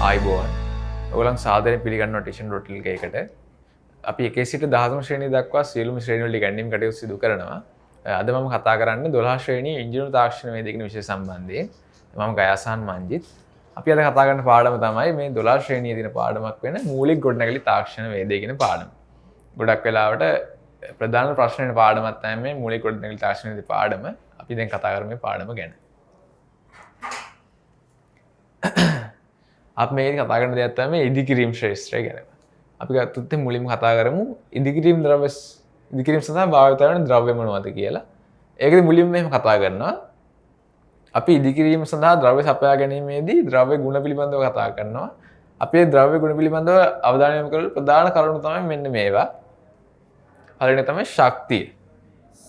ආයිබෝවන්. ඔයගොල්ලන් සාදරයෙන් පිළිගන්නවා ටියුෂන් රොටල් එකකට. අපි 1 සිට 13 ශ්‍රේණිය දක්වා සියලුම ශ්‍රේණි වල ඉගැන්වීම් කටයුතු සිදු කරනවා. අද මම කතා කරන්නේ 12 ශ්‍රේණියේ ඉංජිනේරු තාක්ෂණ වේදිකේ විෂය සම්බන්ධයෙන්. මම ගයාසන් මංජිත්. අපි අද කතා කරන පාඩම තමයි මේ 12 ශ්‍රේණියේ තියෙන පාඩමක් වෙන මූලික ගොඩනැගිලි තාක්ෂණ වේදේ කියන පාඩම. ගොඩක් වෙලාවට ප්‍රධාන ප්‍රශ්න වෙන පාඩමක් තමයි මේ මූලික ගොඩනැගිලි තාක්ෂණ වේදේ පාඩම. අපි දැන් කතා කරමු මේ පාඩම ගැන. आप मेरी कथा करने देता है मैं इदिक्रीम ශ්‍රේෂ්ත්‍රය ගැන. අපි ගත්තොත් මුලින්ම කතා කරමු ඉදිකිරීම් ද්‍රව්‍ය ඉදිකිරීම් සඳහා භාවිත කරන ද්‍රව්‍ය මොනවද කියලා. ඒකෙදි මුලින්ම එහෙම කතා කරනවා. අපි ඉදිකිරීම් සඳහා ද්‍රව්‍ය සපයා ගැනීමේදී ද්‍රව්‍ය ගුණ පිළිබඳව කතා කරනවා. අපි මේ ද්‍රව්‍ය ගුණ පිළිබඳව අවධානය යොමු කරලා ප්‍රධාන කරුණු තමයි මෙන්න මේවා. පළවෙනි තමයි ශක්තිය.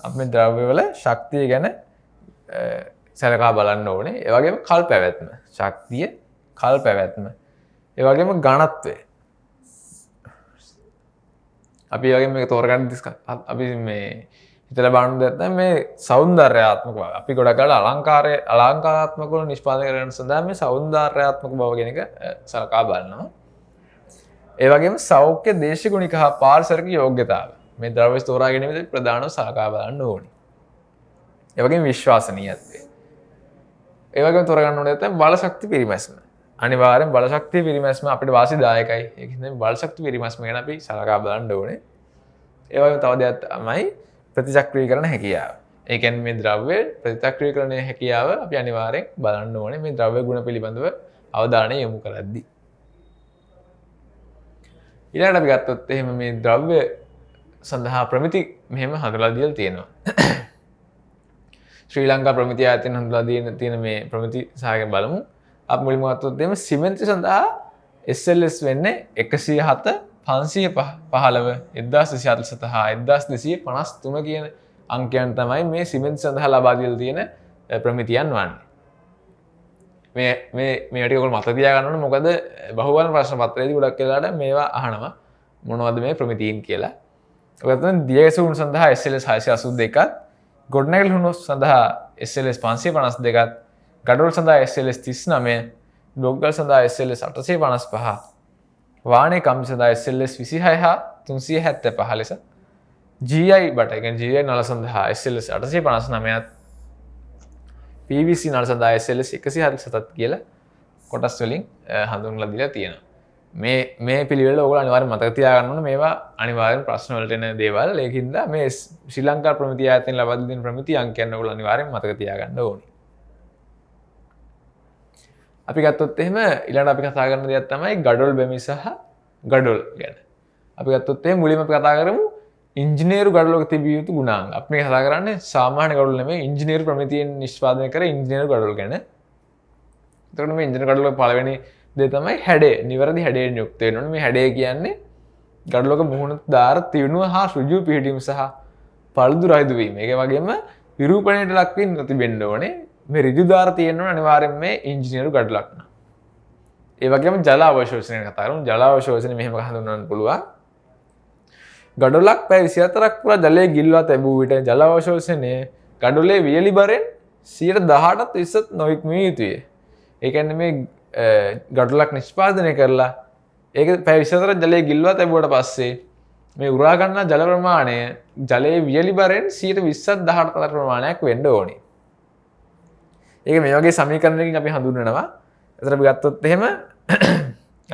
අපි මේ ද්‍රව්‍ය වල ශක්තිය ගැන සලකා බලන්න ඕනේ. ඒ වගේම කල් පැවැත්ම. ශක්තිය කල් පැවැත්ම. ඒ වගේම ඝනත්වය. අපි වගේ මේක තෝරගන්න අපි මේ හිතලා බලන්න දැක්කම මේ సౌందర్యාත්මක බව. අපි ගොඩක් අය අලංකාරාත්මක වල නිෂ්පාදනය කරන සඳහා මේ సౌందర్యාත්මක බව කියන එක සලකා බලනවා. ඒ වගේම සෞඛ්‍ය දේශගුණික හා පාරිසරික යෝග්‍යතාව. මේ ද්‍රව්‍ය තෝරා ගැනීමේදී ප්‍රධානව සලකා බලන්න ඕනේ. ඒ වගේම විශ්වාසනීයත්වය. ඒ වගේම තෝරගන්න ඕනේ නැත්නම් බල ශක්ති පිරිමැස්ම. අනිවාර්යෙන් බල ශක්තිය පිරිමැස්ම අපිට වාසිදායකයි. ඒක නිසා බල ශක්ති පිරිමැස්ම ගැන අපි සලකා බලන්න ඕනේ. ඒ වගේම තව දෙයක් තමයි ප්‍රතිචක්‍රීකරණ හැකියාව. ඒ කියන්නේ මේ ද්‍රව්‍ය ප්‍රතිචක්‍රීකරණයේ හැකියාව අපි අනිවාර්යෙන් බලන්න ඕනේ මේ ද්‍රව්‍ය ගුණ පිළිබඳව අවධානය යොමු කරද්දී. ඊළඟට අපි ගත්තොත් එහෙම මේ ද්‍රව්‍ය සඳහා ප්‍රමිති මෙහෙම හඳුන්වලා දීලා තියෙනවා. ශ්‍රී ලංකා ප්‍රමිති ආයතනයෙන් හඳුන්වලා තියෙන මේ ප්‍රමිති සායක බලමු. අප මුලින්ම ගත්තොත් එහෙම සිමෙන්ති සඳහා SLS වෙන්නේ 107 515 1247 හා 1253 කියන අංකයන් තමයි මේ සිමෙන්ති සඳහා ලබා දීලා තියෙන ප්‍රමිතියන් වන්නේ. මේ ටික ඔයගොල්ලෝ මතක තියාගන්න ඕනේ මොකද බහුවර්ණ ප්‍රශ්න පත්‍රයේදී ගොඩක් වෙලාවට මේවා අහනවා මොනවද මේ ප්‍රමිතීන් කියලා. ඔයගොල්ලෝ තමයි දියගැසු උණු සඳහා SLS 682ක් ගොඩනැගිලි උණු සඳහා SLS 552ක් ගඩොල් සඳහා SLS 39 බ්ලොග්ගල් සඳහා SLS 855 වාහනේ කම්බි සඳහා SLS 26 හා 375 ලෙස GI බට කියන්නේ GI නල සඳහා SLS 859ත් PVC නල සඳහා SLS 147ත් කියලා කොටස් වලින් හඳුන්වලා දීලා තියෙනවා. මේ පිළිවෙල ඔයගොල්ලෝ අනිවාර්යෙන් මතක තියාගන්න ඕනේ. මේවා අනිවාර්යෙන් ප්‍රශ්න වලට එන දේවල්. ඒකින්ද මේ ශ්‍රී ලංකා ප්‍රමිති ආයතනයෙන් ලබා දෙන ප්‍රමිති අංකයන් ඔයගොල්ලෝ අනිවාර්යෙන් මතක තියාගන්න ඕනේ. අපි ගත්තොත් එහෙම ඊළඟ අපි කතා කරන දෙයක් තමයි ගඩොල් බැමි සහ ගඩොල් ගැන. අපි ගත්තොත් එහෙම මුලින්ම අපි කතා කරමු ඉංජිනේරු ගඩොලක තිබිය යුතු ගුණාංග. අපි මේ කතා කරන්නේ සාමාන්‍ය ගඩොල් නෙමෙයි ඉංජිනේරු ප්‍රමිතියෙන් නිෂ්පාදනය කර ඉංජිනේරු ගඩොල් ගැන. එතකොට මේ ඉංජිනේරු ගඩොල පළවෙනි දේ තමයි හැඩය. නිවැරදි හැඩයෙන් යුක්ත වෙන්න ඕනේ. මේ හැඩය කියන්නේ ගඩොලක මුහුණට දාර තියුණුව හා ඍජුව පිහිටීම සහ පළුදු රහිත වීම. ඒක වගේම විරූපණයට ලක් වෙන්න තිබෙන්න ඕනේ. මේ ඍජු දාර තියෙනවා අනිවාර්යෙන් මේ ඉංජිනේරු ගඩොලක් න ะ. ඒ වගේම ජල අවශෝෂණය කතා කරමු. ජල අවශෝෂණය මෙහෙම හඳුන්වන්න පුළුවන්. ගඩොලක් පැය 24ක් පුරා ජලය ගිල්වා තැබූ විට ජල අවශෝෂණය ගඩොලේ වියලි බරෙන් 18ට 20ත් නොඉක්මිය යුතුය. ඒ කියන්නේ මේ ගඩොලක් නිෂ්පාදනය කරලා ඒක පැය 24ක් ජලය ගිල්වා තැබුවට පස්සේ මේ උරා ගන්නා ජල ප්‍රමාණය ජලයේ වියලි බරෙන් 20ත් 18ට ප්‍රමාණයක් වෙන්න ඕනේ. ඒක මේ වගේ සමීකරණයකින් අපි හඳුන්වනවා. එතන අපි ගත්තොත් එහෙම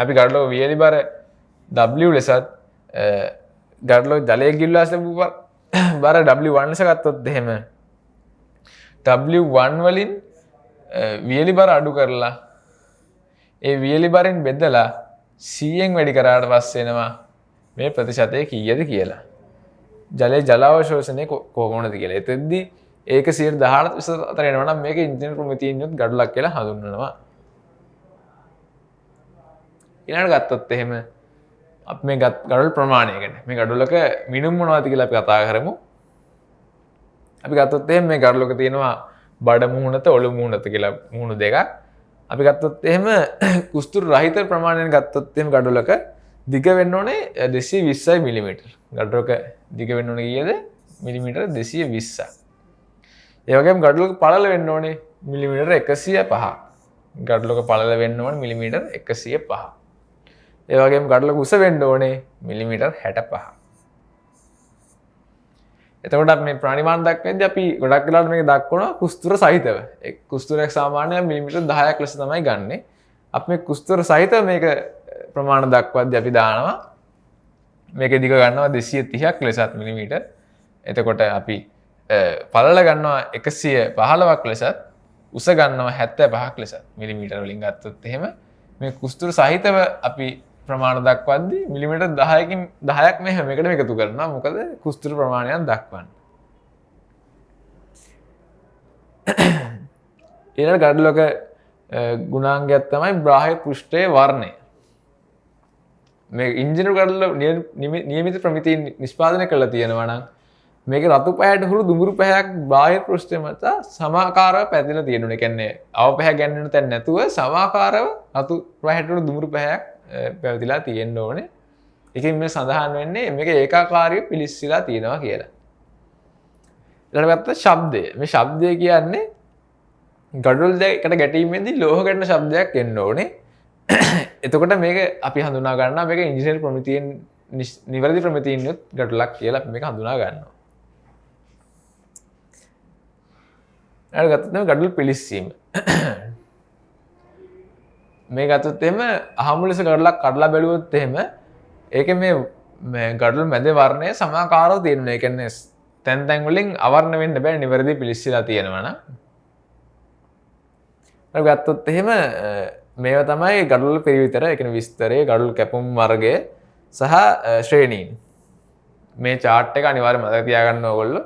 අපි ගඩොල වියලි බර W ලෙසත් ගඩොල ජලයේ ගිල්වා තිබූ බර W1 ලෙස ගත්තොත් එහෙම W1 වලින් වියලි බර අඩු කරලා ඒ වියලි බරෙන් බෙදලා 100න් වැඩි කරාට පස්සේ එනවා මේ ප්‍රතිශතය කීයද කියලා. ජලයේ ජල අවශෝෂණය කොහොමද කියලා. එතෙන්දී ඒක 18 20 අතර එනවා නම් මේක ඉන්ජිනේරු ප්‍රමිතියෙන් යුත් ගඩොලක් කියලා හඳුන්වනවා. ඊළඟට ගත්තොත් එහෙම අපි මේ ගඩොල් ප්‍රමාණය ගැන මේ ගඩොලක මිනුම් මොනවද කියලා අපි කතා කරමු. අපි ගත්තොත් එහෙම මේ ගඩොලක තියෙනවා බඩ මුහුණත ඔළු මුහුණත කියලා මුහුණු දෙකක්. අපි ගත්තොත් එහෙම කුස්තුරු රහිත ප්‍රමාණයෙන් ගත්තොත් එහෙම ගඩොලක දිග වෙන්න ඕනේ 220 මිලිමීටර. ගඩොලක දිග වෙන්න ඕනේ කීයද? මිලිමීටර 220ක්. ඒ වගේම ගඩොලක පළල වෙන්න ඕනේ මිලිමීටර 105ක්. ගඩොලක පළල වෙන්න ඕනේ මිලිමීටර් 105. ඒ වගේම ගඩොලක උස වෙන්න ඕනේ මිලිමීටර් 65. එතකොට අපි මේ ප්‍රාණිමාන දක්වද්දී අපි ගොඩක් වෙලාවට මේක දක්වනවා කුස්තුර සහිතව. ඒ කුස්තුරයක් සාමාන්‍යයෙන් මිලිමීටර් 10ක් ලෙස තමයි ගන්නෙ. අපි මේ කුස්තුර සහිතව මේක ප්‍රමාණ දක්වද්දී අපි දානවා මේකේ දිග ගන්නවා 230ක් ලෙසත් මිලිමීටර්. එතකොට අපි පළල ගන්නවා 115ක් ලෙසත් උස ගන්නවා 75ක් ලෙසත් මිලිමීටර් වලින් ගත්තොත් එහෙම මේ කුස්තුර සහිතව අපි ප්‍රමාණ දක්වද්දී මිලිමීටර් 10කින් 10ක් මේ හැම එකටම එකතු කරනවා. මොකද කුස්තුර ප්‍රමාණයක් දක්වන්න. ඊළඟ ගඩොලක ගුණාංගයක් තමයි බාහ්‍ය පෘෂ්ඨයේ වර්ණය. මේ ඉන්ජිනේරු ගඩොල නියමිත ප්‍රමිතියෙන් නිෂ්පාදනය කරලා තියෙනවා නම් මේක රතු පැහැයට හුරු දුඹුරු පැහැයක් බාහ්‍ය පෘෂ්ඨය මත සමාකාරව පැතිරලා තියෙනවා. ඒ කියන්නේ අව පැහැ ගැන්වෙන තැන නැතුව සමාකාරව රතු පැහැයට හුරු දුඹුරු පැහැයක් පැවතිලා තියෙන්න ඕනේ. ඒකෙන් මේ සඳහන් වෙන්නේ මේක ඒකාකාරීව පිලිස්සලා තියෙනවා කියලා. ඊළඟට ගත්ත ශබ්දය. මේ ශබ්දය කියන්නේ ගඩොල් දෙකට ගැටීමේදී ලෝහ ගැටෙන ශබ්දයක් එන්න ඕනේ. එතකොට මේක අපි හඳුනා ගන්නවා මේක ඉංජිනේරු ප්‍රමිතියෙන් නිවැරදි ප්‍රමිතියෙන් යුත් ගඩොලක් කියලා අපි මේක හඳුනා ගන්නවා. ඊළඟට ගත්තොත් ගඩොල් පිලිස්සීම. මේ ගත්තොත් එහෙම අහමු ලෙස ගඩොලක් කඩලා බැලුවොත් එහෙම ඒකේ මේ ගඩොල් මැද වර්ණය සමාකාරව තියෙනවා. ඒ කියන්නේ තැන් තැන් වලින් අවර්ණ වෙන්න බෑ නිවැරදි පිලිස්සලා තියෙනවා නම්. ඊළඟ ගත්තොත් එහෙම මේවා තමයි ගඩොල් පිරිවිතර, ඒ කියන්නේ විස්තරය, ගඩොල් කැපුම් වර්ගය සහ ශ්‍රේණීන්. මේ chart එක අනිවාර්යයෙන් මතක තියාගන්න ඕගොල්ලෝ.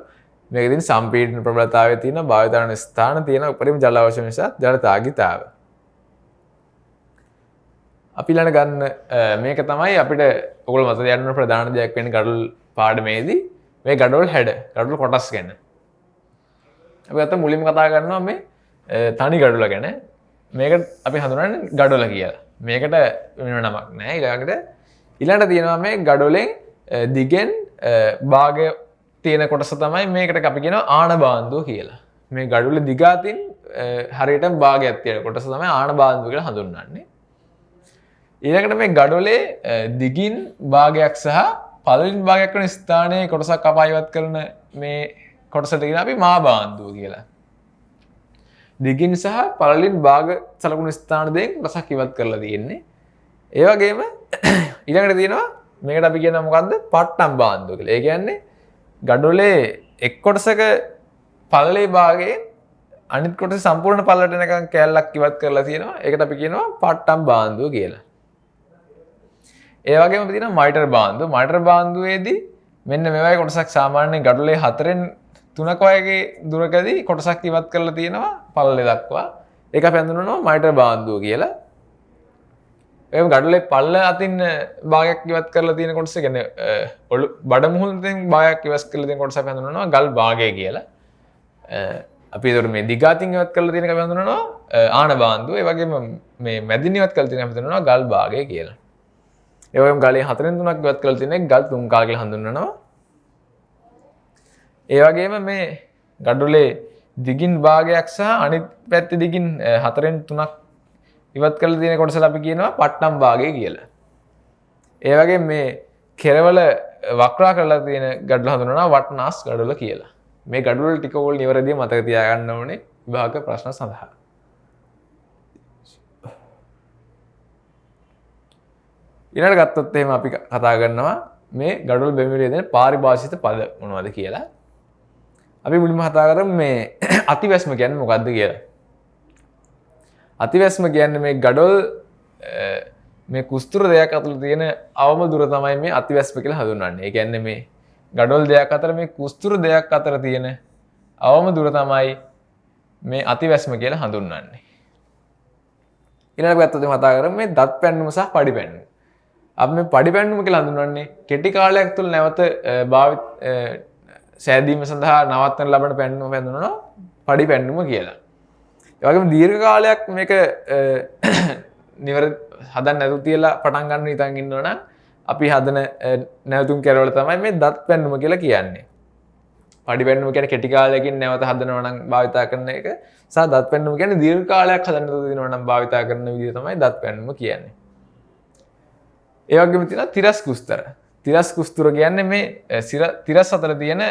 මේකෙදින් සම්පීඩන ප්‍රබලතාවය තියෙන, භාවිතාවන ස්ථාන තියෙන, උපරිම ජල අවශ්‍ය නිසා ජල තාගිතාව. අපි ළඟ ගන්න මේක තමයි අපිට ඔයගොල්ලෝ මතක තියාගන්න ප්‍රධාන දෙයක් වෙන්නේ ගඩොල් පාඩමේදී මේ ගඩොල් හැඩ, ගඩොල් කොටස් ගැන. අපි අත මුලින්ම කතා කරනවා මේ තනි ගඩොල ගැන. මේක අපි හඳුනන්නේ ගඩොල කියලා. මේකට වෙන නමක් නැහැ. ඊළඟට තියෙනවා මේ ගඩොලෙන් දිගෙන් භාගය තියෙන කොටස තමයි මේකට අපි කියනවා ආන බාන්දුව කියලා. මේ ගඩොලේ දිග අතින් හරියට භාගයක් තියෙන කොටස තමයි ආන බාන්දුව කියලා හඳුන්වන්නේ. ඊළඟට මේ ගඩොලේ දිගින් භාගයක් සහ පළලින් භාගයක් වෙන ස්ථානයේ කොටසක් කපා ඉවත් කරන මේ කොටසට කියන අපි මා බාන්දුව කියලා. දිගින් සහ පළලින් භාග සලකුණු ස්ථාන දෙකෙන් කොටසක් ඉවත් කරලා තියෙන්නේ. ඒ වගේම ඊළඟට තියෙනවා මේකට අපි කියනවා මොකද්ද? පට්ටම් බාන්දුව කියලා. ඒ කියන්නේ ගඩොලේ එක් කොටසක පළලේ භාගයෙන් අනිත් කොටස සම්පූර්ණ පළලට එනකන් කෑල්ලක් ඉවත් කරලා තියෙනවා. ඒකට අපි කියනවා පට්ටම් බාන්දුව කියලා. ඒ වගේම තියෙනවා මයිටර් බාන්දුව. මයිටර් බාන්දුවේදී මෙන්න මේ වගේ කොටසක් සාමාන්‍යයෙන් ගඩොලේ 4න් 3ක වගේ දුරකදී කොටසක් ඉවත් කරලා තියෙනවා පළලේ දක්වා. ඒක අපි හඳුන්වනවා මයිටර් බාන්දුව කියලා. එම් ගඩොලේ පල්ල අතින් භාගයක් ඉවත් කරලා තියෙන කොටස කියන්නේ ඔළු බඩ මුහුණෙන් භාගයක් ඉවත් කරලා තියෙන කොටස අපි හඳුන්වනවා ගල් භාගය කියලා. අපි ඒතර මේ දිග අතින් ඉවත් කරලා තියෙන එක අපි හඳුන්වනවා ආන බාන්දුව. ඒ වගේම මේ මැදින් ඉවත් කරලා තියෙන අපි හඳුන්වනවා ගල් භාගය කියලා. ඒ වගේම ගලේ 4න් 3ක් ඉවත් කරලා තියෙන එක ගල් තුන් කාල කියලා හඳුන්වනවා. ඒ වගේම මේ ගඩොලේ දිගින් භාගයක් සහ අනිත් පැත්තේ දිගින් 4න් 3ක් ඉවත් කරලා තියෙන කොටසට අපි කියනවා පට්ටම් භාගය කියලා. ඒ වගේම මේ කෙරවල වක්‍රා කරලා තියෙන ගඩොල හඳුන්වනවා වට්නාස් ගඩොල කියලා. මේ ගඩොල ටික ඕල් නිවැරදිව මතක තියාගන්න ඕනේ විභාග ප්‍රශ්න සඳහා. ඊළඟට ගත්තොත් එහෙම අපි කතා කරනවා මේ ගඩොල් බැමිවලේ දෙන පාරිභාෂිත පද මොනවද කියලා. අපි මුලින්ම කතා කරමු මේ අතිවැස්ම කියන්නේ මොකක්ද කියලා. අතිවැස්ම කියන්නේ මේ ගඩොල් මේ කුස්තුර දෙයක් අතර තියෙන අවම දුර තමයි මේ අතිවැස්ම කියලා හඳුන්වන්නේ. ඒ කියන්නේ මේ ගඩොල් දෙයක් අතර මේ කුස්තුර දෙයක් අතර තියෙන අවම දුර තමයි මේ අතිවැස්ම කියලා හඳුන්වන්නේ. ඊළඟට පැත්තට කතා කරමු මේ දත් පැන්නුම සහ පඩි පැන්නුම. අපි මේ පඩි පැන්නුම කියලා හඳුන්වන්නේ කෙටි කාලයක් තුළ නැවත සෑදීම සඳහා නවත්තන ලබන පැන්නුම හඳුන්වනවා පඩි පැන්නුම කියලා. ඒ වගේම දීර්ඝ කාලයක් මේක නිවැරදි හදන්න නැතු තියලා පටන් ගන්න හිතන් ඉන්නවනම් අපි හදන නැවතුම් කෙරවල තමයි මේ දත් පැන්නුම කියලා කියන්නේ. පඩි පෙන්නුම කියන්නේ කෙටි කාලයකින් නැවත හදනවා නම් භාවිතා කරන එක සහ දත් පෙන්නුම කියන්නේ දීර්ඝ කාලයක් හදන්න දෙනවා නම් භාවිතා කරන විදිහ තමයි දත් පෙන්නුම කියන්නේ. ඒ වගේම තියෙනවා තිරස් කුස්තර. තිරස් කුස්තර කියන්නේ මේ තිරස් අතර තියෙන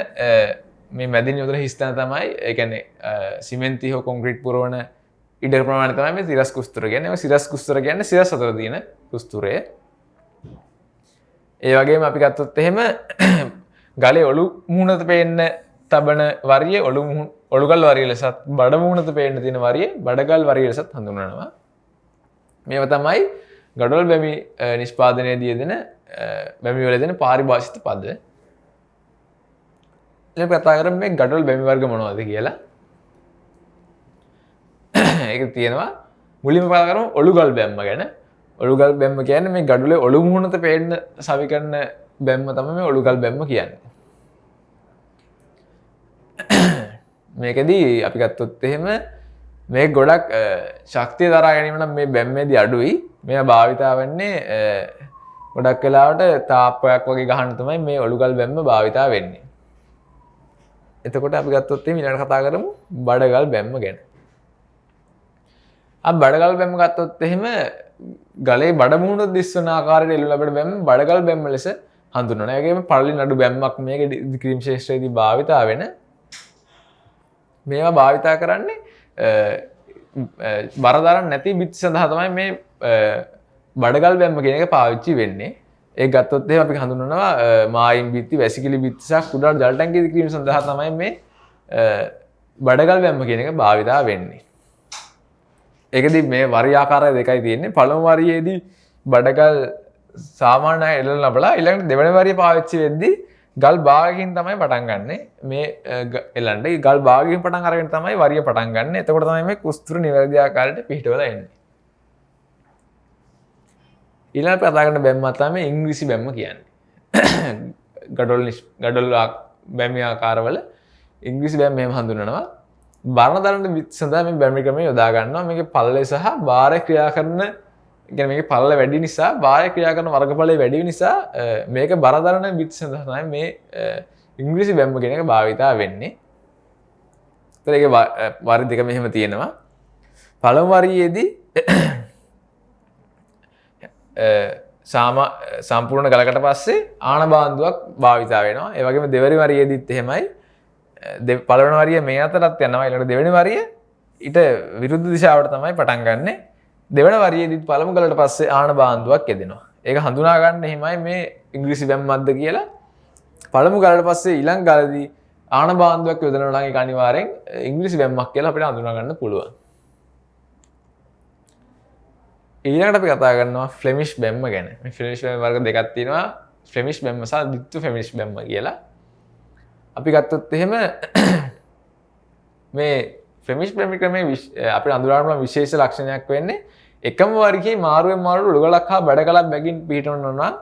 මේ මැදින් යොදන හිස්තැන තමයි ඒ කියන්නේ සිමෙන්ති හෝ කොන්ක්‍රීට් පුරවන ඉඩ ප්‍රමාණය තමයි මේ තිරස් කුස්තර කියන්නේ. මේ සිරස් කුස්තර කියන්නේ සිරස් අතර තියෙන කුස්තරය. ඒ වගේම අපි ගත්තොත් එහෙම ගලේ ඔලු මුහුණට පේන්න තබන වරිය ඔලුගල් වරිය ලෙසත් බඩ මුහුණට පේන්න තියෙන වරිය බඩගල් වරිය ලෙසත් හඳුන්වනවා. මේවා තමයි ගඩොල් බැමි නිෂ්පාදනයේදී යෙදෙන බැමි වල යෙදෙන පාරිභාෂිත පද. ඊළඟ කතා කරමු මේ ගඩොල් බැමි වර්ග මොනවද කියලා. ඒක තියෙනවා මුලින්ම කතා කරමු ඔලුගල් බැම්ම ගැන. ඔලුගල් බැම්ම කියන්නේ මේ ගඩොලේ ඔලු මුහුණට පේන්න සවි කරන බැම්ම තමයි මේ ඔලුගල් බැම්ම කියන්නේ. මේකෙදී අපි ගත්තොත් එහෙම මේ ගොඩක් ශක්තිය දරා ගැනීම නම් මේ බැම්මේදී අඩුයි. මේවා භාවිතා වෙන්නේ ගොඩක් වෙලාවට තාප්පයක් වගේ ගහන්න තමයි මේ ඔලුගල් බැම්ම භාවිතා වෙන්නේ. එතකොට අපි ගත්තොත් එහෙම ඊළඟට කතා කරමු බඩගල් බැම්ම ගැන. බඩගල් බැම්ම ගත්තොත් එහෙම ගලේ බඩ මුහුණ දිස්වන ආකාරයට එළු ලබන බැම්ම බඩගල් බැම්ම ලෙස හඳුන්වනවා. ඒ වගේම පළලි නඩු බැම්මක් මේක ක්‍රීම් ශේෂ්ත්‍රයේදී භාවිතා වෙන. මේවා භාවිතා කරන්නේ බර දරන්නේ නැති බිත්ති සඳහා තමයි මේ බඩගල් බැම්ම කියන එක පාවිච්චි වෙන්නේ. ඒක ගත්තොත් එහෙම අපි හඳුන්වනවා මායිම් බිත්ති, වැසිකිලි බිත්ති සහ කුඩා ජල ටැංකිය ක්‍රීම් සඳහා තමයි මේ බඩගල් බැම්ම කියන එක භාවිතා වෙන්නේ. ඒකදී මේ වරිය ආකාරය දෙකයි තියෙන්නේ. පළමු වරියේදී බඩගල් සාමාන්‍ය එළවලු ලබලා ඊළඟට දෙවෙනි වරිය පාවිච්චි වෙද්දී ගල් භාගයකින් තමයි පටන් ගන්නෙ. මේ එළන්න ගල් භාගයකින් පටන් අරගෙන තමයි වරිය පටන් ගන්නෙ. එතකොට තමයි මේ කුස්තුරු නිවැරදි ආකාරයට පිහිටවලා එන්නේ. ඊළඟට කතා කරන බැම්ම තමයි ඉංග්‍රීසි බැම්ම කියන්නේ. ගඩොල් බැම්ම ආකාරවල ඉංග්‍රීසි බැම්ම මෙහෙම හඳුන්වනවා. බරණ දරන බිත් සඳහා මේ බැම්ම ක්‍රමය යොදා ගන්නවා. මේකේ පළල සහ භාරය ක්‍රියා කරන කියන්නේ මේකේ පළල වැඩි නිසා භාරය ක්‍රියා කරන වර්ගඵලය වැඩි නිසා මේක බර දරන බිත් සඳහා තමයි මේ ඉංග්‍රීසි බැම්ම කියන එක භාවිතා වෙන්නේ. ඒතර ඒකේ වරි දෙක මෙහෙම තියෙනවා. පළමු වරියේදී සම්පූර්ණ ගලකට පස්සේ ආනබාන්දුවක් භාවිතා වෙනවා. ඒ වගේම දෙවැනි වරියේදීත් එහෙමයි. පළවෙනි වරිය මේ අතරත් යනවා. ඊළඟට දෙවෙනි වරිය ඊට විරුද්ධ දිශාවට තමයි පටන් ගන්නෙ. දෙවෙනි වරියේදීත් පළමු ගලට පස්සේ ආනබාන්දුවක් යෙදෙනවා. ඒක හඳුනා ගන්න එහෙමයි මේ ඉංග්‍රීසි බැම්මක්ද කියලා. පළමු ගලට පස්සේ ඊළඟ ගලදී ආනබාන්දුවක් යොදනවා නම් ඒක අනිවාර්යෙන් ඉංග්‍රීසි බැම්මක් කියලා අපිට හඳුනා ගන්න පුළුවන්. ඊළඟට අපි කතා කරනවා ෆ්ලෙමිෂ් බැම්ම ගැන. මේ ෆ්ලෙමිෂ් බැම්ම වර්ග දෙකක් තියෙනවා. ෆ්ලෙමිෂ් බැම්ම සහ ද්විත්ව ෆ්ලෙමිෂ් බැම්ම කියලා. අපි ගත්තොත් එහෙම මේ ෆ්ලෙමිෂ් බැම්ම ක්‍රමයේ අපිට අඳුරා ගන්න විශේෂ ලක්ෂණයක් වෙන්නේ එකම වර්ගයේ මාරුවෙන් මාරුවට ඔලුගලක් හා බඩගලක් බැගින් පිහිටවනවා නම්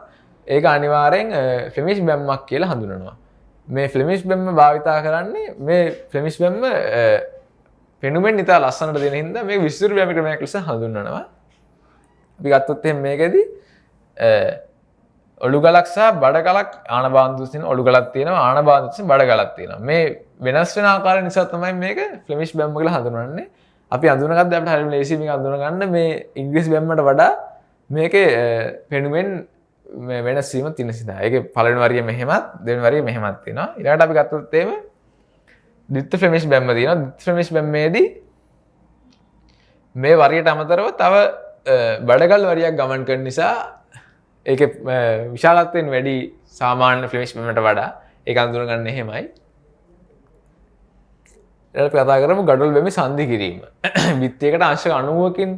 ඒක අනිවාර්යෙන් ෆ්ලෙමිෂ් බැම්මක් කියලා හඳුනනවා. මේ ෆ්ලෙමිෂ් බැම්ම භාවිතා කරන්නේ මේ ෆ්ලෙමිෂ් බැම්ම පෙනුමෙන් ඉතා ලස්සනට දෙන හින්දා මේ විසිතුරු බැම්ම ක්‍රමයක් ලෙස හඳුන්වනවා. අපි ගත්තොත් එහෙනම් මේකෙදී ඔලුගලක් සහ බඩගලක් ආනබාන්දු තියෙන ඔලුගලක් තියෙනවා ආනබාන්දු තියෙන බඩගලක් තියෙනවා. මේ වෙනස් වෙන ආකාරය නිසා තමයි මේක ෆ්ලෙමිෂ් බැම්ම කියලා හඳුන්වන්නේ. අපි අඳුනගත්ත අපිට හරියම ලේසි මේක අඳුනගන්න මේ ඉංග්‍රීසි බැම්මට වඩා මේකේ පෙනුමෙන් වෙනස් වීම තියෙන නිසා. ඒකේ පළවෙනි වරිය මෙහෙමත් දෙවෙනි වරිය මෙහෙමත් තියෙනවා. ඊළඟට අපි ගත්තොත් එහෙම ද්විත්ව ෆ්ලෙමිෂ් බැම්ම තියෙනවා. ද්විත්ව ෆ්ලෙමිෂ් බැම්මේදී මේ වරියට අමතරව තව බඩගල් වරියක් ගමන් කරන නිසා ඒකේ විශාලත්වයෙන් වැඩි සාමාන්‍ය ෆ්ලෙමිෂ් බැම්මට වඩා ඒක අඳුනගන්න එහෙමයි. ඊළඟට කතා කරමු ගඩොල් බැමි සංදි කිරීම. බිත්තියකට අංශක 90කින්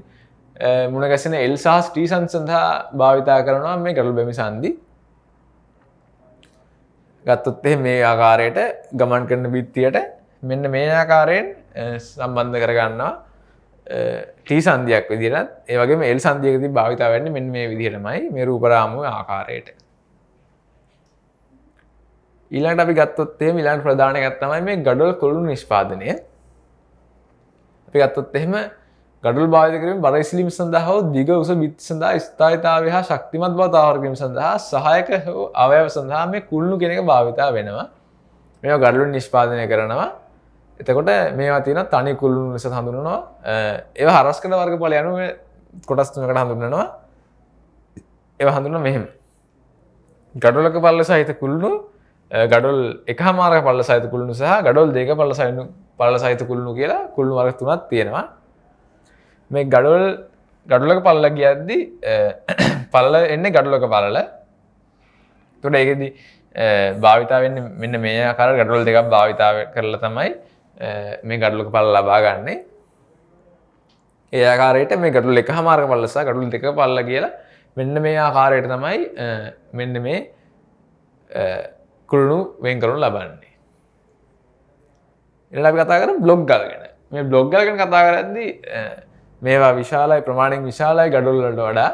මුණ ගැසෙන L සහ T සඳහා භාවිතා කරනවා මේ ගඩොල් බැමි සංදි. ගත්තොත් එහෙනම් මේ ආකාරයට ගමන් කරන බිත්තියට මෙන්න මේ ආකාරයෙන් සම්බන්ධ කරගන්නවා T සංදියක් විදිහට. ඒ වගේම L සංදියකදී භාවිතා වෙන්නේ මෙන්න මේ විදිහටමයි මේ රූපරාමුවේ ආකාරයට. ඊළඟට අපි ගත්තොත් එහෙම ඊළඟ ප්‍රධාන එකක් තමයි මේ ගඩොල් කුළුණු නිෂ්පාදනය. අපි ගත්තොත් එහෙම ගඩොල් භාවිත කිරීම බර ඉසිලීම සඳහා හෝ දිග උස බිත්ති සඳහා ස්ථායීතාවය හා ශක්තිමත් බව තාවර කිරීම සඳහා සහායක හෝ අවයව සඳහා මේ කුළුණු කියන එක භාවිතා වෙනවා. මේවා ගඩොල් නිෂ්පාදනය කරනවා. එතකොට මේවා තියෙනවා තනි කුළුණු ලෙස හඳුන්වනවා. ඒවා හරස්කඩ වර්ගඵල යනුව කොටස් තුනකට හඳුන්වනවා. ඒවා හඳුන්වනවා මෙහෙම. ගඩොලක පල්ල සහිත කුළුණු, ගඩොල් එකහමාරක පල්ල සහිත කුළුණු සහ ගඩොල් දෙක පල්ල සහිත කුළුණු කියලා කුළුණු වර්ග තුනක් තියෙනවා. මේ ගඩොලක පල්ල කියද්දි පල්ල එන්නේ ගඩොලක පල්ල. එතකොට ඒකෙදි භාවිතා වෙන්නේ මෙන්න මේ ආකාර ගඩොල් දෙකක් භාවිතා කරලා තමයි මේ ගඩොලක පල්ල ලබා ගන්නෙ. ඒ ආකාරයට මේ ගඩොල් එකහමාරක පල්ල සහ ගඩොල් දෙක පල්ල කියලා මෙන්න මේ ආකාරයට තමයි මෙන්න මේ කුළුණු වෙන් කරනු ලබන්නේ. ඊළඟට අපි කතා කරමු බ්ලොක් ගල් ගැන. මේ බ්ලොක් ගල් ගැන කතා කරද්දී මේවා විශාලයි, ප්‍රමාණයෙන් විශාලයි ගඩොල් වලට වඩා.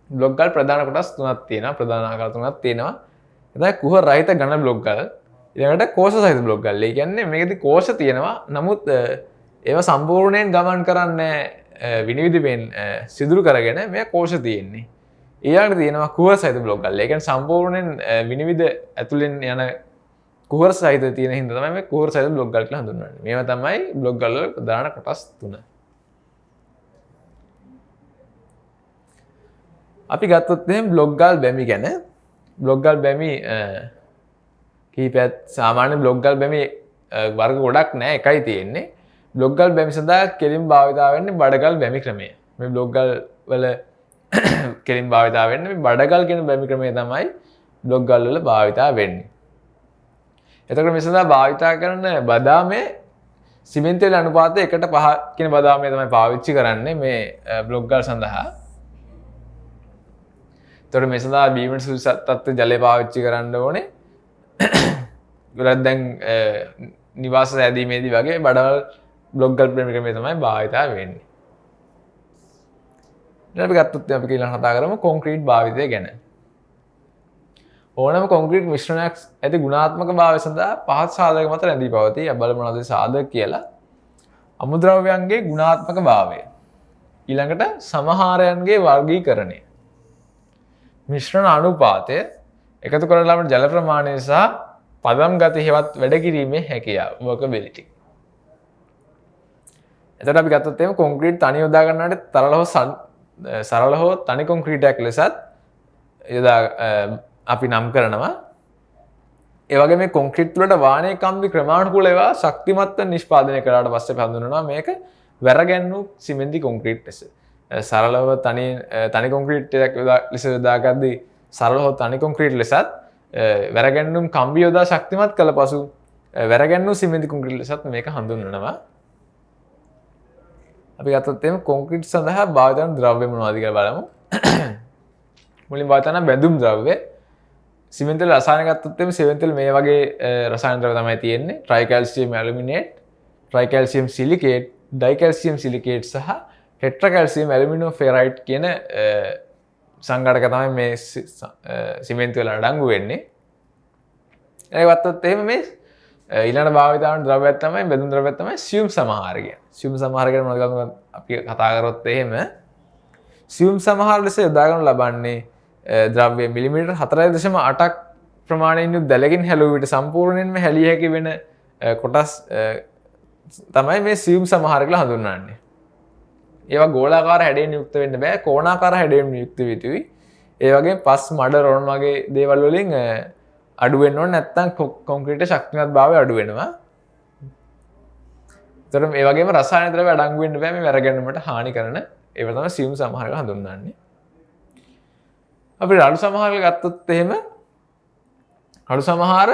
බ්ලොක් ගල් ප්‍රධාන කොටස් තුනක් තියෙනවා, ප්‍රධාන ආකාර තුනක් තියෙනවා. එතන කුහ රහිත ඝන බ්ලොක් ගල්. ඊළඟට කෝෂ සහිත බ්ලොක් ගල්. ඒ කියන්නේ මේකෙදි කෝෂ තියෙනවා. නමුත් ඒවා සම්පූර්ණයෙන් ගමන් කරන්නේ විනිවිදයෙන් සිදුරු කරගෙන මේ කෝෂ තියෙන්නේ. ඊළඟට තියෙනවා කුහර සහිත බ්ලොක් ගල්. ඒ කියන්නේ සම්පූර්ණයෙන් විනිවිද ඇතුලෙන් යන කුහර සහිත තියෙන හින්දා තමයි මේ කුහර සහිත බ්ලොක් ගල් කියලා හඳුන්වන්නේ. මේවා තමයි බ්ලොක් ගල් වල ප්‍රධාන කොටස් තුන. අපි ගත්තොත් එහෙනම් බ්ලොක් ගල් බැමි ගැන. බ්ලොක් ගල් බැමි කීපයක් සාමාන්‍ය බ්ලොක් ගල් බැමි වර්ග ගොඩක් නැහැ, එකයි තියෙන්නේ. බ්ලොක් ගල් බැමි සඳහා කෙලින් භාවිතා වෙන්නේ බඩගල් බැමි ක්‍රමය. මේ බ්ලොක් ගල් වල කෙලින් භාවිතා වෙන්නේ මේ බඩගල් කියන බැමි ක්‍රමය තමයි බ්ලොක් ගල් වල භාවිතා වෙන්නේ. එතකොට මේ සඳහා භාවිතා කරන බදාමේ සිමෙන්ති වල අනුපාතය 1:5 කියන බදාමය තමයි පාවිච්චි කරන්නේ මේ බ්ලොක් ගල් සඳහා. එතකොට මේ සඳහා බීමට සුදුසු තත්ත්ව ජලය පාවිච්චි කරන්න ඕනේ. ගොඩක් දැන් නිවාස සෑදීමේදී වගේ බඩවල් බ්ලොක් ගල් බැමි ක්‍රමය තමයි භාවිතා වෙන්නේ. ඊට අපි ගත්තොත් අපි ඊළඟ කතා කරමු කොන්ක්‍රීට් භාවිතය ගැන. ඕනෑම කොන්ක්‍රීට් මිශ්‍රණයක් ඇති ගුණාත්මක භාවය සඳහා පහත් සාධක මත රැඳී පවතී. අපි බලමු මොනවද සාධක කියලා. අමුද්‍රව්‍යයන්ගේ ගුණාත්මක භාවය. ඊළඟට සමහාරයන්ගේ වර්ගීකරණය. මිශ්‍රණ අනුපාතය, එකතු කරලා ලබන ජල ප්‍රමාණය සහ පදම් ගති හෙවත් වැඩ කිරීමේ හැකියාව, workability. එතකොට අපි ගත්තොත් එහෙම කොන්ක්‍රීට් තනි යොදා ගන්නකොට සරල හෝ තනි කොන්ක්‍රීටයක් ලෙසත් යොදා අපි නම් කරනවා. ඒ වගේ මේ කොන්ක්‍රීට් වලට වාණේ කම්බි ක්‍රමානුකූලව ඒවා ශක්තිමත්ව නිෂ්පාදනය කළාට පස්සේ හඳුන්වනවා මේක වැරගැන්වු සිමෙන්ති කොන්ක්‍රීට් ලෙස. සරලව තනි කොන්ක්‍රීට් එකක් ලෙස යොදාගද්දී සරලව තනි කොන්ක්‍රීට් ලෙසත් වැරගැන්වුම් කම්බි යොදා ශක්තිමත් කළ පසු වැරගැන්වු සිමෙන්ති කොන්ක්‍රීට් ලෙසත් මේක හඳුන්වනවා. අපි ගත්තොත් එහෙනම් කොන්ක්‍රීට් සඳහා භාවිත කරන ද්‍රව්‍ය මොනවද කියලා බලමු. මුලින් භාවිත කරන බැඳුම් ද්‍රව්‍ය. සිමෙන්ති වල රසායන ගත්තොත් එහෙනම් සිමෙන්ති වල මේ වගේ රසායන ද්‍රව්‍ය තමයි තියෙන්නේ. ට්‍රයිකැල්සියම් ඇලුමිනේට්, ට්‍රයිකැල්සියම් සිලිකේට්, ඩයිකැල්සියම් සිලිකේට් සහ ටෙට්‍රාකැල්සියම් ඇලුමිනියම් ෆෙරයිට් කියන සංඝටක තමයි මේ සිමෙන්ති වල අඩංගු වෙන්නේ. ඒක ගත්තොත් එහෙම මේ ඊළඟ භාවිත කරන ද්‍රව්‍යයක් තමයි බෙදුම් ද්‍රව්‍යයක් තමයි සියුම් සමහාර කියන්නේ. සියුම් සමහාර කියන මොනවද අපි කතා කරොත් එහෙම සියුම් සමහාර ලෙස යොදා ගන්න ලබන්නේ ද්‍රව්‍ය මිලිමීටර් 4.8ක් ප්‍රමාණයෙන් යුත් දැලකින් හැලුව විට සම්පූර්ණයෙන්ම හැලිය හැකි වෙන කොටස් තමයි මේ සියුම් සමහාර කියලා හඳුන්වන්නේ. ඒවා ගෝලාකාර හැඩයෙන් යුක්ත වෙන්න බෑ, කෝණාකාර හැඩයෙන් යුක්ත වෙ යුතුයි. ඒ වගේ පස් මඩ රොන් වගේ දේවල් වලින් අඩු වෙන්න ඕනේ, නැත්නම් කොන්ක්‍රීට් ශක්තිමත් භාවය අඩු වෙනවා. ඒතරම් ඒ වගේම රසායන ද්‍රව්‍ය අඩංගු වෙන්න බෑ මේ වැරගැන්වීමට හානි කරන. ඒවා තමයි සියුම් සමහාර කියලා හඳුන්වන්නේ. අපි රළු සමහාර ගත්තොත් එහෙම රළු සමහාර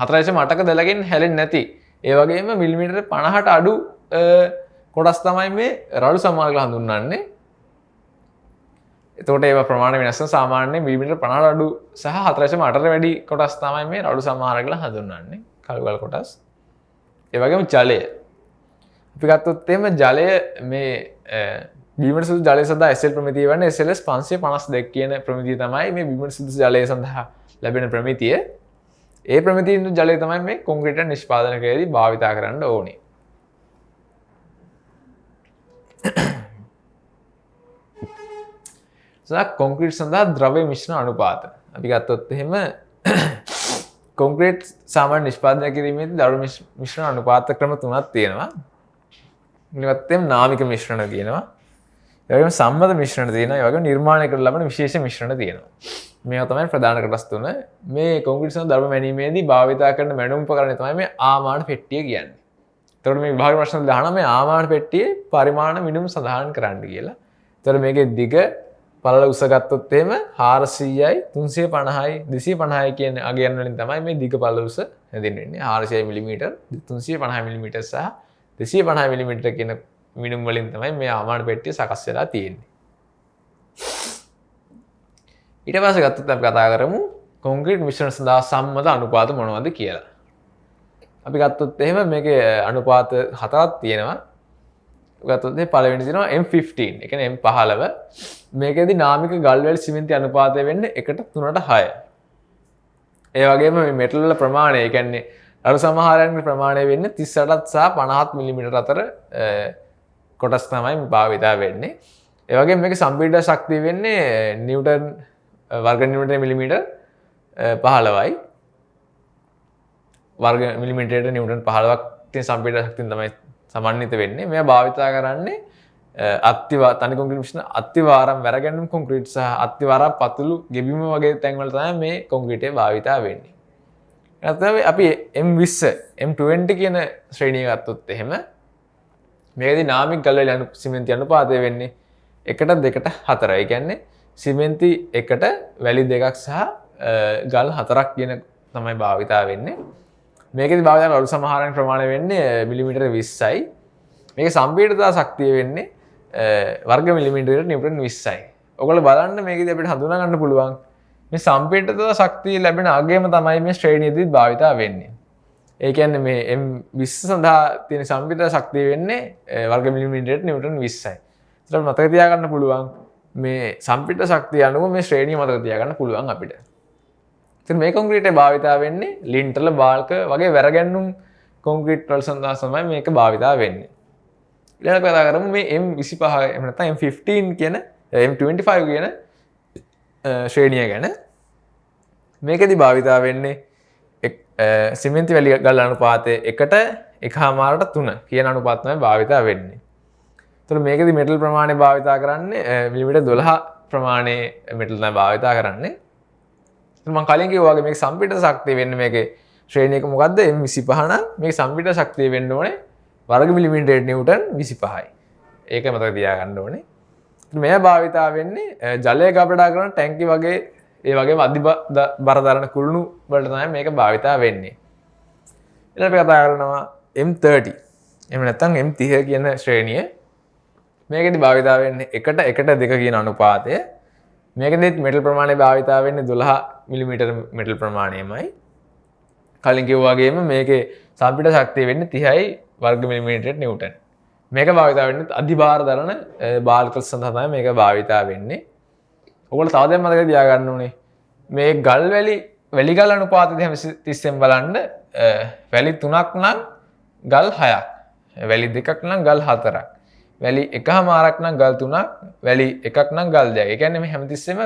4.8ක දැලකින් හැලෙන්නේ නැති, ඒ වගේම මිලිමීටර 50ට අඩු කොටස් තමයි මේ රළු සමහාර කියලා හඳුන්වන්නේ. එතකොට ඒවා ප්‍රමාණය වෙනස් වෙන සාමාන්‍යයෙන් මිලිමීටර 50ට අඩු සහ 4.8ට වැඩි කොටස් තමයි මේ රළු සමහාර කියලා හඳුන්වන්නේ. කළුගල් කොටස්. ඒ වගේම ජලය. අපි ගත්තොත් එහෙම ජලය මේ බීමට සුදුසු ජලය සඳහා SL ප්‍රමිතිය වන්නේ SLS 552 කියන ප්‍රමිතිය තමයි මේ බීමට සුදුසු ජලය සඳහා ලැබෙන ප්‍රමිතිය. ඒ ප්‍රමිතියෙන් ජලය තමයි මේ කොන්ක්‍රීට් නිෂ්පාදනය කරේදී භාවිතා කරන්න ඕනේ. කොන්ක්‍රීට් සඳහා ද්‍රව්‍ය මිශ්‍රණ අනුපාත. අපි ගත්තොත් එහෙම කොන්ක්‍රීට් සාමාන්‍ය නිෂ්පාදනය කිරීමේදී දරුණු මිශ්‍රණ අනුපාත ක්‍රම 3ක් තියෙනවා. ඊළඟට නාමික මිශ්‍රණ තියෙනවා. ඒ වගේම සම්මත මිශ්‍රණ තියෙනවා. ඒ වගේම නිර්මාණය කරලා ලබන විශේෂ මිශ්‍රණ තියෙනවා. මේවා තමයි ප්‍රධාන කොටස් තුන. මේ කොන්ක්‍රීට් සඳහා දරුණු මැනීමේදී භාවිත කරන මැනුම් උපකරණය තමයි මේ ආමාන පෙට්ටිය කියන්නේ. එතකොට මේ විභාග ප්‍රශ්න වල දානවා මේ ආමාන පෙට්ටියේ පරිමාණ මිනුම් සඳහන් කරන්න කියලා. එතකොට මේකේ දිග පළල උස ගත්තොත් එහෙම 400යි 350යි 250යි කියන අගයන් වලින් තමයි මේ දිග පළල උස හැදින්වෙන්නේ. 400 මිලිමීටර් 350 මිලිමීටර් සහ 250 මිලිමීටර් කියන මිනුම් වලින් තමයි මේ ආමාන පෙට්ටිය සකස් වෙලා තියෙන්නේ. ඊට පස්සේ ගත්තොත් අපි කතා කරමු කොන්ක්‍රීට් මිශ්‍රණ සඳහා සම්මත අනුපාත මොනවද කියලා. අපි ගත්තොත් එහෙම මේකේ අනුපාත හතරක් තියෙනවා. ගත්තොත් මේ පළවෙනි තියෙනවා M15. ඒ කියන්නේ M15. මේකෙදි නාමික ගල් වැලි සිමෙන්ති අනුපාතය වෙන්නේ 1:3:6. ඒ වගේම මේ මෙටල් වල ප්‍රමාණය, ඒ කියන්නේ අර සමහරයන්ගේ ප්‍රමාණය වෙන්නේ 38 සහ 50 මිලිමීටර අතර කොටස් තමයි භාවිතා වෙන්නේ. ඒ වගේම මේකේ සම්පීඩන ශක්තිය වෙන්නේ නිව්ටන් වර්ග නිව්ටන් මිලිමීටර 15යි. වර්ග මිලිමීටරයට නිව්ටන් 15ක් තියෙන සම්පීඩන ශක්තියෙන් තමයි සමන්විත වෙන්නේ. මේවා භාවිතා කරන්නේ තනි කොන්ක්‍රීට් මිශ්‍රණ අත්තිවාරම් වැරගැන්වීම් කොන්ක්‍රීට් සහ අත්තිවාරම් පතුළු ගෙබීම වගේ තැන්වල තමයි මේ කොන්ක්‍රීටේ භාවිතා වෙන්නේ. නැත්නම් අපි M20 M20 කියන ශ්‍රේණිය ගත්තොත් එහෙම මේකදී නාමික ගල් වැලි සිමෙන්ති අනුපාතය වෙන්නේ 1:2:4. ඒ කියන්නේ සිමෙන්ති 1ට වැලි 2ක් සහ ගල් 4ක් කියන තමයි භාවිතා වෙන්නේ. මේකෙදි භාවිතා කරන අලු සමහරයන් ප්‍රමාණය වෙන්නේ මිලිමීටර 20යි. මේකේ සම්පීඩනතා ශක්තිය වෙන්නේ වර්ග මිලිමීටරයට නිව්ටන් 20යි. ඔයගොල්ලෝ බලන්න මේකෙදි අපිට හඳුනා ගන්න පුළුවන් මේ සම්පීඩනතා ශක්තිය ලැබෙන අගයම තමයි මේ ශ්‍රේණියේදී භාවිතා වෙන්නේ. ඒ කියන්නේ මේ M20 සඳහා තියෙන සම්පීඩන ශක්තිය වෙන්නේ වර්ග මිලිමීටරයට නිව්ටන් 20යි. ඒත් මතක තියාගන්න පුළුවන් මේ සම්පීඩන ශක්තිය අනුව මේ ශ්‍රේණිය මතක තියාගන්න පුළුවන් අපිට. ඉතින් මේ කොන්ක්‍රීටේ භාවිතා වෙන්නේ ලින්ටර්ල බාල්ක වගේ වැරගැන්වුම් කොන්ක්‍රීට් වල සඳහා තමයි මේක භාවිතා වෙන්නේ. ඊළඟට කතා කරමු මේ M25 එහෙම නැත්නම් M15 කියන M25 කියන ශ්‍රේණිය ගැන. මේකෙදි භාවිතා වෙන්නේ සිමෙන්ති වැලි ගල් අනුපාතය 1:1.3 කියන අනුපාත තමයි භාවිතා වෙන්නේ. ඒතර මේකෙදි මෙටල් ප්‍රමාණය භාවිතා කරන්නේ මිලිමීටර් 12 ප්‍රමාණයේ මෙටල් තමයි භාවිතා කරන්නේ. මම කලින් කිව්වා වගේ මේක සම්පීඩන ශක්තිය වෙන්නේ මේකේ ශ්‍රේණියක මොකද්ද M25 නම් මේක සම්පීඩන ශක්තිය වෙන්න ඕනේ වර්ග මිලිමීටරයට නිව්ටන් 25යි. ඒක මතක තියාගන්න ඕනේ. ඉතින් මෙයා භාවිතා වෙන්නේ ජලය ගබඩා කරන ටැංකි වගේ ඒ වගේම අධි බර දරන කුළුණු වලට තමයි මේක භාවිතා වෙන්නේ. ඊළඟට අපි කතා කරනවා M30. එහෙම නැත්නම් M30 කියන ශ්‍රේණිය. මේකෙදි භාවිතා වෙන්නේ 1:1.2 කියන අනුපාතය. මේකෙදිත් මෙටල් ප්‍රමාණය භාවිතා වෙන්නේ 12 මිලිමීටර මෙටල් ප්‍රමාණයමයි. කලින් කිව්වා වගේම මේකේ සම්පීඩන ශක්තිය වෙන්නේ 30යි වර්ග මිලිමීටරයට නිව්ටන්. මේක භාවිතා වෙන්නේ අධිභාර දරන බාල්කල් සඳහා තමයි මේක භාවිතා වෙන්නේ. ඔයගොල්ලෝ තව දෙයක් මතක තියාගන්න ඕනේ. මේ ගල් වැලි ගල් අනුපාතය දෙහම 30න් බලන්න වැලි 3ක් නම් ගල් 6ක්. වැලි 2ක් නම් ගල් 4ක්. වැලි 1.5ක් නම් ගල් 3ක්, වැලි 1ක් නම් ගල් 2ක්. ඒ කියන්නේ මේ හැමතිස්සෙම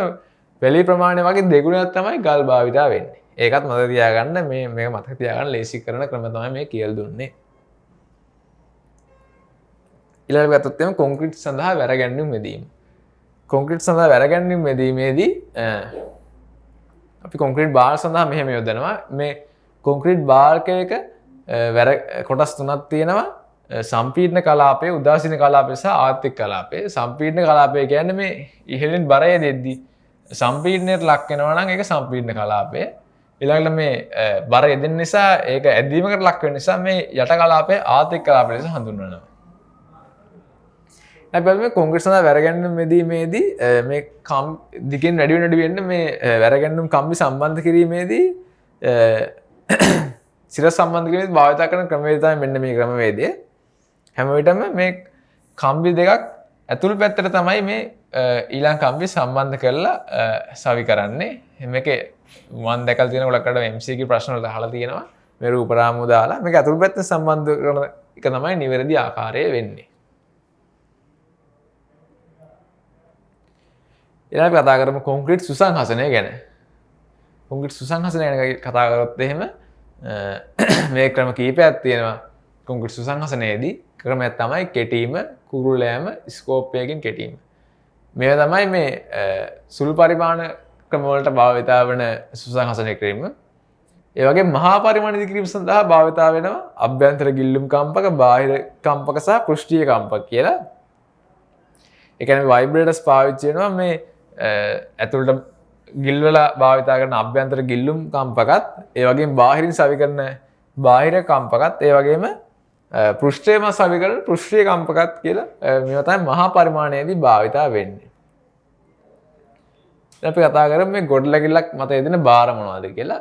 වැලි ප්‍රමාණය වගේ දෙගුණයක් තමයි ගල් භාවිතා වෙන්නේ. ඒකත් මතක තියාගන්න මේක මතක තියාගන්න ලේසි කරන ක්‍රම තමයි මේ කියලා දුන්නේ. ඊළඟට ගත්තොත් එimhe කොන්ක්‍රීට් සඳහා වැරගැන්වීම් මෙදීම. කොන්ක්‍රීට් සඳහා වැරගැන්වීම් මෙදීමේදී අපි කොන්ක්‍රීට් බාල් සඳහා මෙහෙම යොදනවා. මේ කොන්ක්‍රීට් බාල්කයක කොටස් තුනක් තියෙනවා. සම්පීඩන කලාපය, උදාසීන කලාපය සහ ආර්ථික කලාපය. සම්පීඩන කලාපය කියන්නේ මේ ඉහළින් බරය දෙද්දී සම්පීඩනයට ලක් වෙනවා නම් ඒක සම්පීඩන කලාපය. ඊළඟට මේ බර යෙදෙන නිසා ඒක ඇදීමකට ලක් වෙන නිසා මේ යට කලාපය ආර්ථික කලාපය ලෙස හඳුන්වනවා. නැත්නම් මේ කොන්ක්‍රීට් සඳහා වැරගැන්වීම් මෙදීමේදී මේ දිගින් වැඩි වෙන්න මේ වැරගැන්වීම් කම්බි සම්බන්ධ කිරීමේදී සිරස් සම්බන්ධ කිරීමේදී භාවිත කරන ක්‍රමවේදය තමයි මෙන්න මේ ක්‍රමවේදය. හැම විටම මේ කම්බි දෙකක් ඇතුළු පැත්තට තමයි මේ ඊළඟ කම්බි සම්බන්ධ කරලා සවි කරන්නේ. මේකේ මම දැකලා තියෙන ගොඩකට MCQ ප්‍රශ්න වලට අහලා තියෙනවා. මේ රූප රාමුව දාලා මේක ඇතුළු පැත්තට සම්බන්ධ කරන එක තමයි නිවැරදි ආකාරය වෙන්නේ. ඊළඟට කතා කරමු කොන්ක්‍රීට් සුසංහසනය ගැන. කොන්ක්‍රීට් සුසංහසනය ගැන කතා කරොත් එහෙම මේ ක්‍රම කීපයක් තියෙනවා කොන්ක්‍රීට් සුසංහසනයේදී. ක්‍රමයක් තමයි කෙටීම, කුරුල්ල යෑම, ස්කෝප් එකකින් කෙටීම. මේවා තමයි මේ සුළු පරිමාණ ක්‍රම වලට භාවිතා වන සුසංහසනය කිරීම. ඒ වගේ මහා පරිමාණ ඉදිකිරීම සඳහා භාවිතා වෙනවා අභ්‍යන්තර ගිල්ලුම් කම්පක, බාහිර කම්පක සහ පෘෂ්ඨීය කම්පක කියලා. ඒ කියන්නේ වයිබ්‍රේටර්ස් පාවිච්චි වෙනවා මේ ඇතුළට ගිල්වලා භාවිතා කරන අභ්‍යන්තර ගිල්ලුම් කම්පකත්, ඒ වගේම බාහිරින් සවි කරන බාහිර කම්පකත්, ඒ වගේම පෘෂ්ඨයේම සවි කරන පෘෂ්ඨීය කම්පකත් කියලා මේවා තමයි මහා පරිමාණයේදී භාවිතා වෙන්නේ. දැන් අපි කතා කරමු මේ ගොඩනැගිල්ලක් මත යෙදෙන බාර මොනවද කියලා.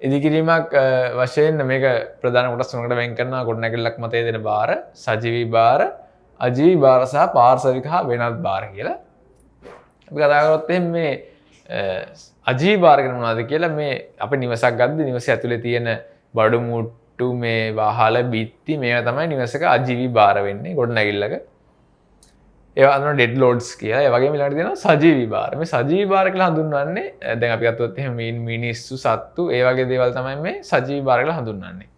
ඉදිකිරීමක් වශයෙන් මේක ප්‍රධාන කොටස් තුනකට වෙන් කරනවා. ගොඩනැගිල්ලක් මත යෙදෙන බාර, සජීවී බාර, අජීවී බාර සහ පාර්ශවික හා වෙනත් බාර කියලා. අපි කතා කරොත් මේ අජීවී බාර කියන මොනවද කියලා මේ අපි නිවසක් ගද්දි නිවසේ ඇතුලේ තියෙන බඩු මුට්ටු මේ වහල බිත්ති මේවා තමයි නිවසක අජීවී බාර වෙන්නේ ගොඩනැගිල්ලක. ඒවා අනුන ඩෙඩ් ලෝඩ්ස් කියලා. ඒ වගේම ඊළඟට තියෙනවා සජීවී බාර. මේ සජීවී බාර කියලා හඳුන්වන්නේ දැන් අපි ගත්තොත් එහෙම මිනිස්සු, සත්තු ඒ වගේ දේවල් තමයි මේ සජීවී බාර කියලා හඳුන්වන්නේ.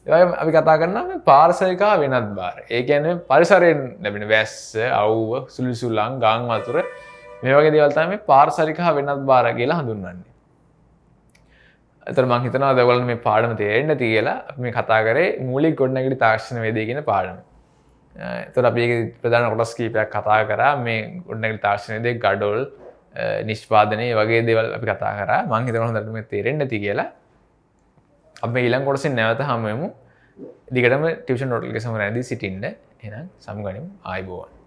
ඒ වගේම අපි කතා කරනවා මේ පාර්ශවික හා වෙනත් බාර. ඒ කියන්නේ පරිසරයෙන් ලැබෙන වැස්ස, අවුව, සුළුසුළං, ගං වතුර මේ වගේ දේවල් තමයි මේ පාර්ශවික හා වෙනත් බාර කියලා හඳුන්වන්නේ. අතන මම හිතනවා ඔයගොල්ලන්ට මේ පාඩම තේරෙන්නේ නැති කියලා. අපි මේ කතා කරේ මූලික ගොඩනැගිලි තාක්ෂණ වේදේ කියන පාඩම. එතකොට අපි ඒකේ ප්‍රධාන කොටස් කීපයක් කතා කරා. මේ ගොඩනැගිලි තාක්ෂණ වේදේ ගඩොල් නිෂ්පාදනය වගේ දේවල් අපි කතා කරා. මම හිතනවා හොඳට මේ තේරෙන්නේ නැති කියලා. අපි ඊළඟ කොටසින් නැවත හමු වෙමු. දිගටම ටියුෂන් රෝටල් එක සමරදී සිටින්න. එහෙනම් සමුගනිමු. ආයුබෝවන්.